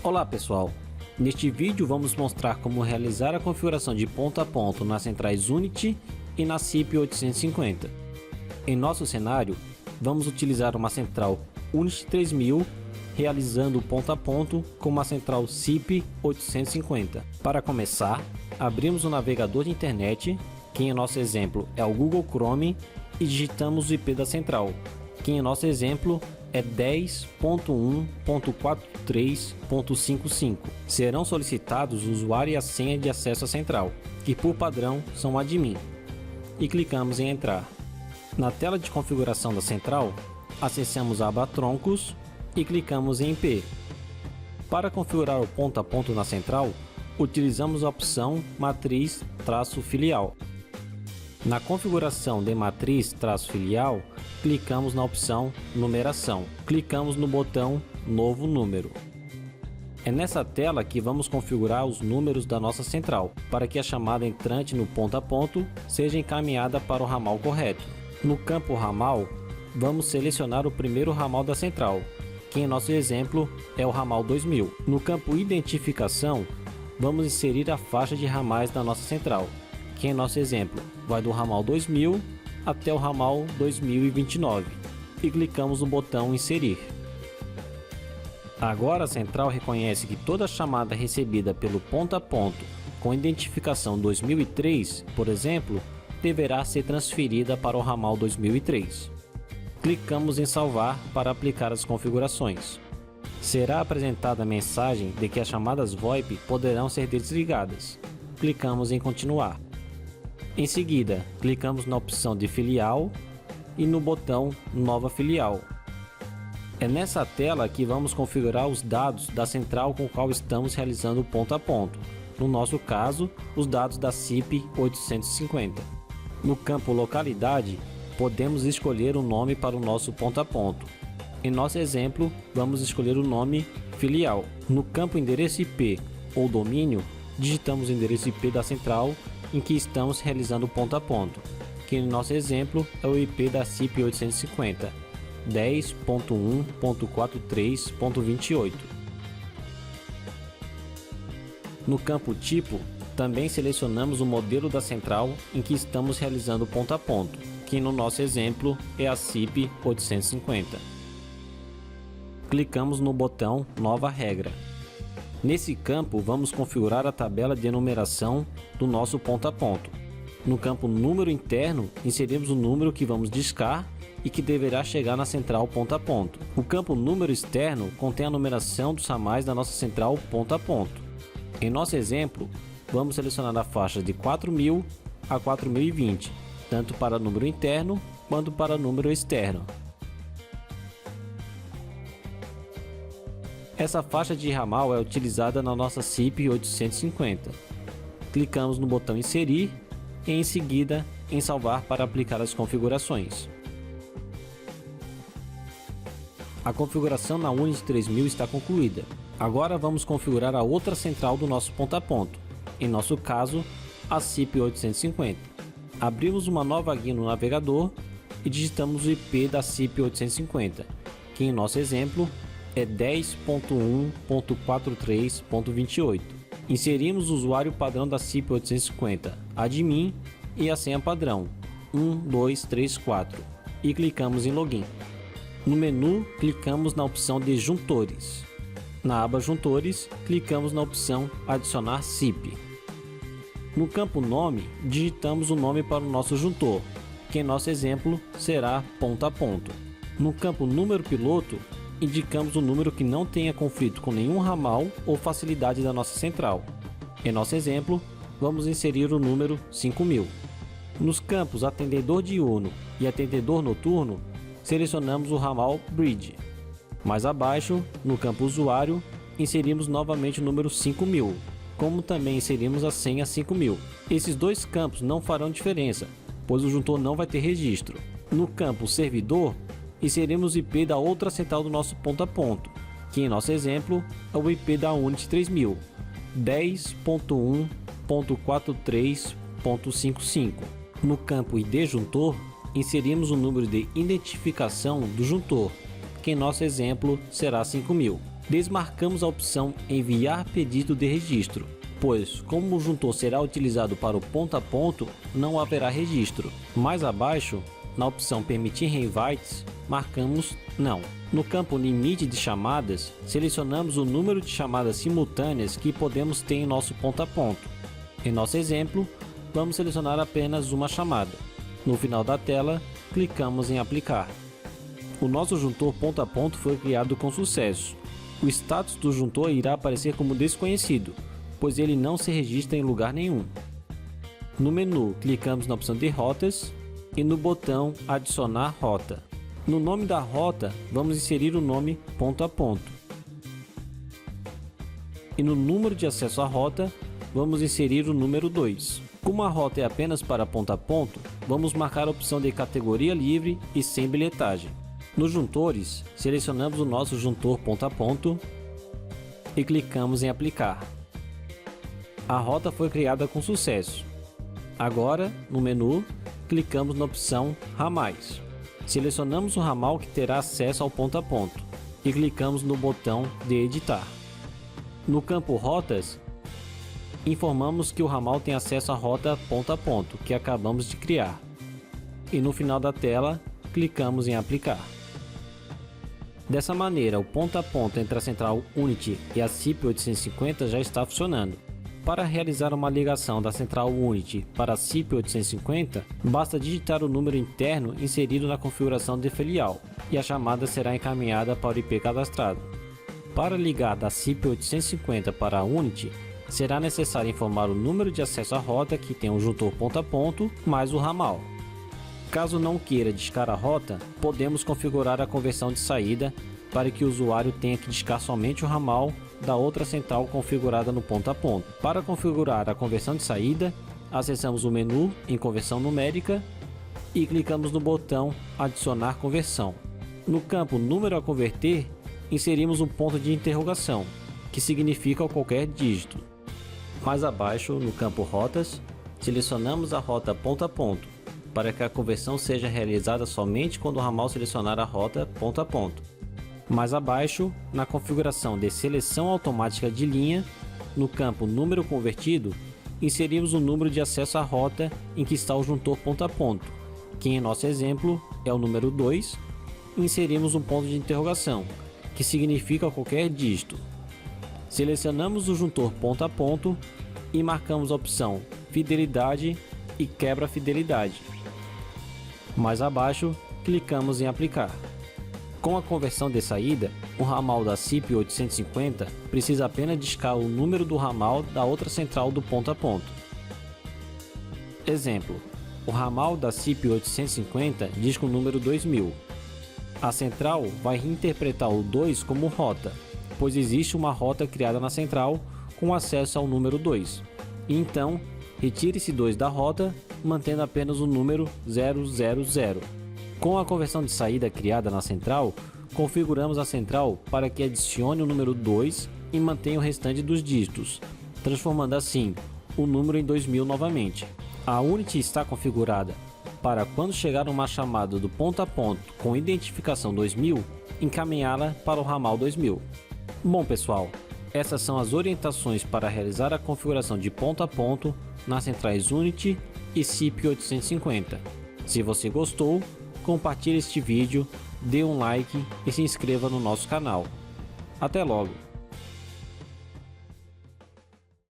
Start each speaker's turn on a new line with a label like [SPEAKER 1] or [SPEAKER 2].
[SPEAKER 1] Olá pessoal, neste vídeo vamos mostrar como realizar a configuração de ponto a ponto nas centrais Unity e na CIP850. Em nosso cenário, vamos utilizar uma central Unity 3000 realizando o ponto a ponto com uma central CIP850. Para começar, abrimos o navegador de internet, que em nosso exemplo é o Google Chrome, e digitamos o IP da central, que em nosso exemplo é 10.1.43.55. Serão solicitados o usuário e a senha de acesso à central, que por padrão são admin, e clicamos em entrar. Na tela de configuração da central, acessamos a aba troncos e clicamos em IP. Para configurar o ponto a ponto na central, utilizamos a opção matriz-filial. Na configuração de matriz-filial, clicamos na opção numeração. Clicamos no botão novo número. É nessa tela que vamos configurar os números da nossa central, para que a chamada entrante no ponto a ponto seja encaminhada para o ramal correto. No campo ramal, vamos selecionar o primeiro ramal da central, que em nosso exemplo é o ramal 2000. No campo identificação, vamos inserir a faixa de ramais da nossa central, que em nosso exemplo vai do ramal 2000 até o ramal 2029, e clicamos no botão inserir. Agora a central reconhece que toda chamada recebida pelo ponto a ponto com identificação 2003, por exemplo, deverá ser transferida para o ramal 2003. Clicamos em salvar para aplicar as configurações. Será apresentada a mensagem de que as chamadas VoIP poderão ser desligadas. Clicamos em continuar. Em seguida, clicamos na opção de filial e no botão nova filial. É nessa tela que vamos configurar os dados da central com a qual estamos realizando o ponto a ponto. No nosso caso, os dados da CIP850. No campo localidade, podemos escolher um nome para o nosso ponto a ponto. Em nosso exemplo, vamos escolher o nome filial. No campo endereço IP ou domínio, digitamos o endereço IP da central em que estamos realizando o ponto a ponto, que no nosso exemplo é o IP da CIP850, 10.1.43.28. No campo tipo, também selecionamos o modelo da central em que estamos realizando o ponto a ponto, que no nosso exemplo é a CIP850. Clicamos no botão Nova regra. Nesse campo, vamos configurar a tabela de numeração do nosso ponto a ponto. No campo número interno, inserimos o número que vamos discar e que deverá chegar na central ponto a ponto. O campo número externo contém a numeração dos ramais da nossa central ponto a ponto. Em nosso exemplo, vamos selecionar a faixa de 4000 a 4020, tanto para número interno quanto para número externo. Essa faixa de ramal é utilizada na nossa CIP850. Clicamos no botão inserir e em seguida em salvar para aplicar as configurações. A configuração na Unity 3000 está concluída. Agora vamos configurar a outra central do nosso ponto a ponto, em nosso caso a CIP850. Abrimos uma nova guia no navegador e digitamos o IP da CIP850, que em nosso exemplo é 10.1.43.28. Inserimos o usuário padrão da CIP850, admin, e a senha padrão 1234 e clicamos em login. No menu, clicamos na opção de juntores. Na aba juntores, clicamos na opção adicionar CIP. No campo nome, digitamos o nome para o nosso juntor, que em nosso exemplo será ponto a ponto. No campo número piloto, indicamos o número que não tenha conflito com nenhum ramal ou facilidade da nossa central. Em nosso exemplo, vamos inserir o número 5000. Nos campos atendedor diurno e atendedor noturno, selecionamos o ramal Bridge. Mais abaixo, no campo usuário, inserimos novamente o número 5000, como também inserimos a senha 5000. Esses dois campos não farão diferença, pois o juntor não vai ter registro. No campo servidor, inserimos o IP da outra central do nosso ponto a ponto, que em nosso exemplo é o IP da Unity 3000, 10.1.43.55. No campo ID juntor, inserimos o número de identificação do juntor, que em nosso exemplo será 5000. Desmarcamos a opção Enviar pedido de registro, pois, como o juntor será utilizado para o ponto a ponto, não haverá registro. Mais abaixo, na opção Permitir reinvites, marcamos Não. No campo Limite de chamadas, selecionamos o número de chamadas simultâneas que podemos ter em nosso ponto a ponto. Em nosso exemplo, vamos selecionar apenas uma chamada. No final da tela, clicamos em Aplicar. O nosso juntor ponto a ponto foi criado com sucesso. O status do juntor irá aparecer como desconhecido, pois ele não se registra em lugar nenhum. No menu, clicamos na opção de rotas e no botão Adicionar rota. No nome da rota, vamos inserir o nome ponto a ponto. E no número de acesso à rota, vamos inserir o número 2. Como a rota é apenas para ponto a ponto, vamos marcar a opção de categoria livre e sem bilhetagem. Nos juntores, selecionamos o nosso juntor ponto a ponto e clicamos em Aplicar. A rota foi criada com sucesso. Agora, no menu, clicamos na opção Ramais. Selecionamos o ramal que terá acesso ao ponto a ponto e clicamos no botão de Editar. No campo Rotas, informamos que o ramal tem acesso à rota ponto a ponto que acabamos de criar. E no final da tela, clicamos em Aplicar. Dessa maneira, o ponto a ponto entre a central Unity e a CIP850 já está funcionando. Para realizar uma ligação da central Unity para a CIP850, basta digitar o número interno inserido na configuração de filial e a chamada será encaminhada para o IP cadastrado. Para ligar da CIP850 para a Unity, será necessário informar o número de acesso à rota que tem o juntor ponto a ponto mais o ramal. Caso não queira discar a rota, podemos configurar a conversão de saída para que o usuário tenha que discar somente o ramal da outra central configurada no ponto a ponto. Para configurar a conversão de saída, acessamos o menu em Conversão numérica e clicamos no botão Adicionar conversão. No campo Número a converter, inserimos um ponto de interrogação, que significa qualquer dígito. Mais abaixo, no campo Rotas, selecionamos a rota ponto a ponto, para que a conversão seja realizada somente quando o ramal selecionar a rota ponto a ponto. Mais abaixo, na configuração de seleção automática de linha, no campo Número convertido, inserimos o número de acesso à rota em que está o juntor ponto a ponto, que em nosso exemplo é o número 2, e inserimos um ponto de interrogação, que significa qualquer dígito. Selecionamos o juntor ponto a ponto e marcamos a opção Fidelidade e Quebra Fidelidade. Mais abaixo, clicamos em Aplicar. Com a conversão de saída, o ramal da CIP850 precisa apenas discar o número do ramal da outra central do ponto a ponto. Exemplo: o ramal da CIP850 disca o número 2000. A central vai reinterpretar o 2 como rota, pois existe uma rota criada na central com acesso ao número 2. Então, retire esse 2 da rota, mantendo apenas o número 000. Com a conversão de saída criada na central, configuramos a central para que adicione o número 2 e mantenha o restante dos dígitos, transformando assim o número em 2000 novamente. A Unity está configurada para, quando chegar uma chamada do ponto a ponto com identificação 2000, encaminhá-la para o ramal 2000. Bom pessoal, essas são as orientações para realizar a configuração de ponto a ponto nas centrais Unity e CIP850. Se você gostou, compartilhe este vídeo, dê um like e se inscreva no nosso canal. Até logo!